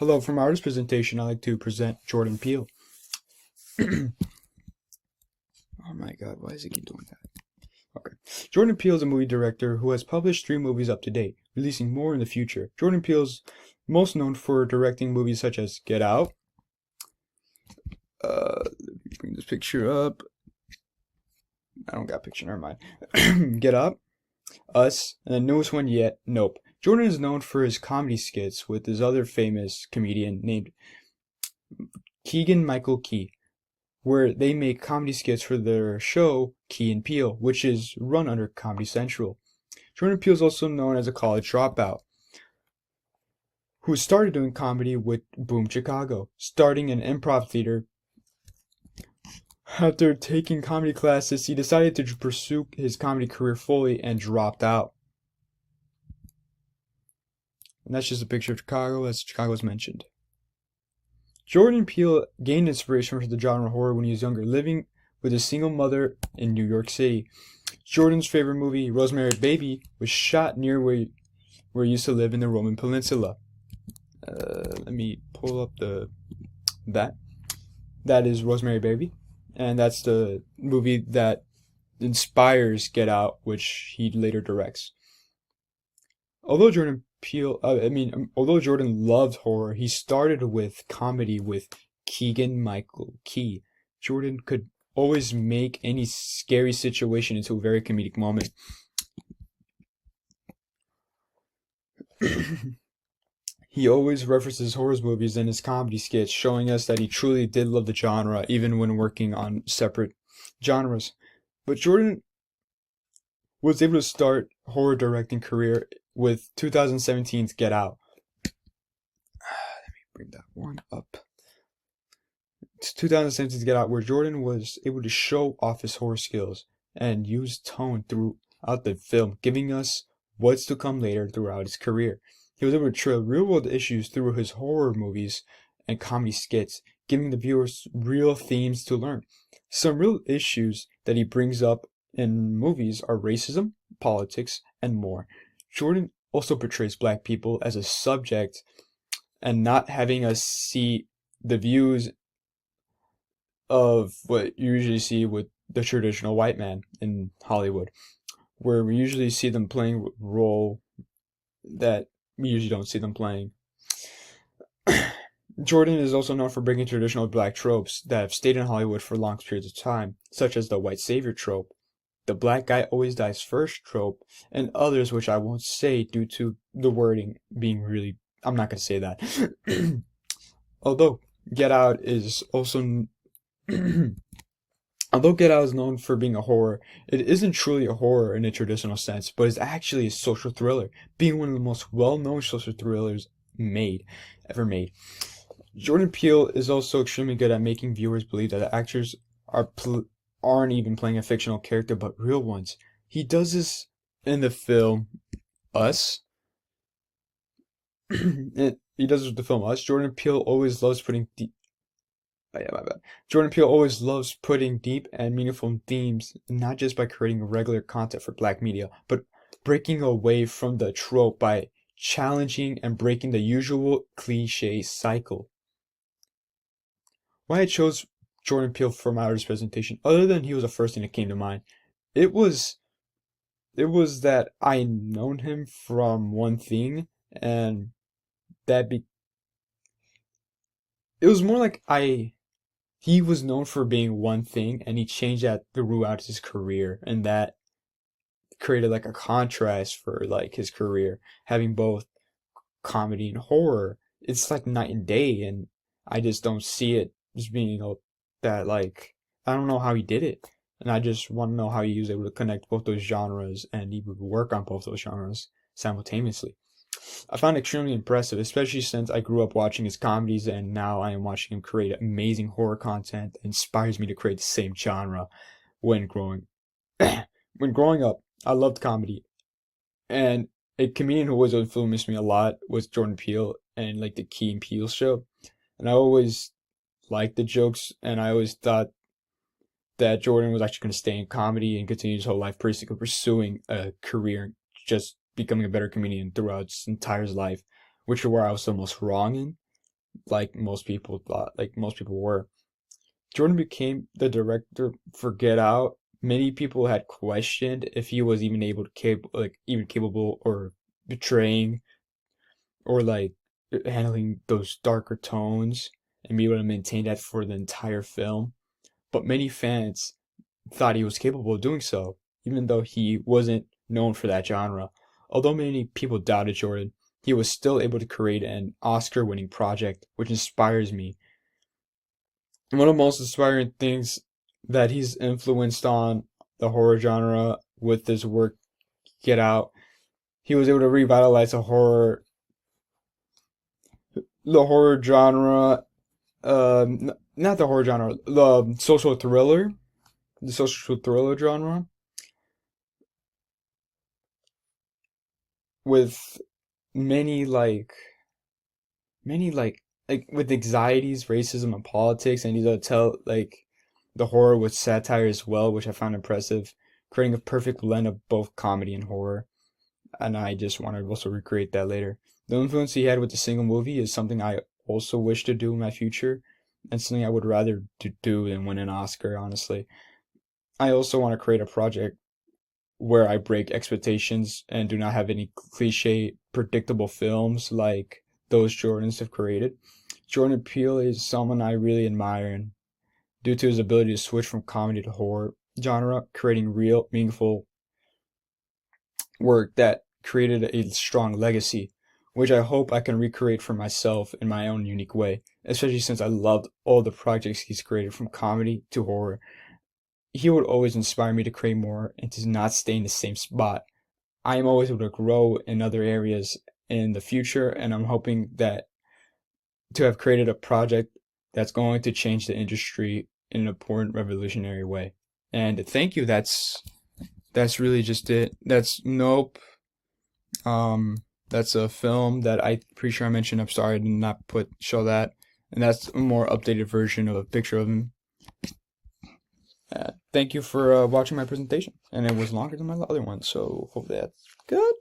Hello, from our artist presentation, I'd like to present Jordan Peele. Oh my god, why does it keep doing that? Okay. Jordan Peele is a movie director who has published 3 movies up to date, releasing more in the future. Jordan Peele's most known for directing movies such as Get Out. Let me bring this picture up. I don't got a picture, never mind. Get Up, Us, and the newest one yet, Nope. Jordan is known for his comedy skits with his other famous comedian named Keegan Michael Key, where they make comedy skits for their show Key and Peele, which is run under Comedy Central. Jordan Peele is also known as a college dropout, who started doing comedy with Boom Chicago, starting an improv theater. After taking comedy classes, he decided to pursue his comedy career fully and dropped out. And that's just a picture of Chicago, as Chicago was mentioned. Jordan Peele gained inspiration for the genre horror when he was younger, living with a single mother in New York City. Jordan's favorite movie, Rosemary's Baby, was shot near where he used to live in the Roman Peninsula. Let me pull up that. That is Rosemary's Baby, and that's the movie that inspires Get Out, which he later directs. Although Jordan loved horror, he started with comedy with Keegan Michael Key. Jordan could always make any scary situation into a very comedic moment. He always references horror movies in his comedy skits, showing us that he truly did love the genre, even when working on separate genres. But Jordan was able to start horror directing career with 2017's Get Out. Let me bring that one up. It's 2017's Get Out, where Jordan was able to show off his horror skills and use tone throughout the film, giving us what's to come later throughout his career. He was able to trail real-world issues through his horror movies and comedy skits, giving the viewers real themes to learn. Some real issues that he brings up in movies are racism, politics, and more. Jordan also portrays black people as a subject and not having us see the views of what you usually see with the traditional white man in Hollywood, where we usually see them playing a role that we usually don't see them playing. Jordan is also known for bringing traditional black tropes that have stayed in Hollywood for long periods of time, such as the white savior trope, the black guy always dies first trope, and others which I won't say due to the wording being really... I'm not going to say that. Although Get Out is also... Although Get Out is known for being a horror, it isn't truly a horror in a traditional sense, but is actually a social thriller, being one of the most well-known social thrillers ever made. Jordan Peele is also extremely good at making viewers believe that the actors aren't even playing a fictional character, but real ones. He does this in the film Us. He does this with the film Us. Jordan Peele always loves putting Jordan Peele always loves putting deep and meaningful themes, not just by creating regular content for black media, but breaking away from the trope by challenging and breaking the usual cliche cycle. Why I chose Jordan Peele for my artist presentation, other than he was the first thing that came to mind, it was that I known him from one thing, and it was more like he was known for being one thing, and he changed that throughout his career, and that created like a contrast for like his career, having both comedy and horror. It's like night and day, and I just don't see it as being, that like, I don't know how he did it, and I just want to know how he was able to connect both those genres and he would work on both those genres simultaneously. I found it extremely impressive, especially since I grew up watching his comedies and now I am watching him create amazing horror content that inspires me to create the same genre when growing up. I loved comedy, and a comedian who always influenced me a lot was Jordan Peele and like the Key and Peele show. And I always liked the jokes, and I always thought that Jordan was actually going to stay in comedy and continue his whole life basically pursuing a career, just becoming a better comedian throughout his entire life, which is where I was the most wrong in. like most people thought, like most people were. Jordan became the director for Get Out. Many people had questioned if he was even able to even capable or betraying or like handling those darker tones and be able to maintain that for the entire film. But many fans thought he was capable of doing so, even though he wasn't known for that genre. Although many people doubted Jordan, he was still able to create an Oscar winning project, which inspires me. One of the most inspiring things that he's influenced on the horror genre with his work Get Out, he was able to revitalize the horror genre, not the horror genre, the social thriller genre, with many many with anxieties, racism, and politics, and he's able to tell the horror with satire as well, which I found impressive, creating a perfect blend of both comedy and horror. And I just want to also recreate that later. The influence he had with the single movie is something I also wish to do in my future, and something I would rather do than win an Oscar, honestly. I also want to create a project where I break expectations and do not have any cliche, predictable films like those Jordans have created. Jordan Peele is someone I really admire, and due to his ability to switch from comedy to horror genre, creating real, meaningful work that created a strong legacy, which I hope I can recreate for myself in my own unique way, especially since I loved all the projects he's created from comedy to horror. He would always inspire me to create more and to not stay in the same spot. I am always able to grow in other areas in the future, and I'm hoping that to have created a project that's going to change the industry in an important revolutionary way. And thank you. That's really just it. That's Nope. That's a film that I pretty sure I mentioned. I'm sorry I did not put show that. And that's a more updated version of a picture of him. Thank you for watching my presentation. And it was longer than my other one, so hopefully that's good.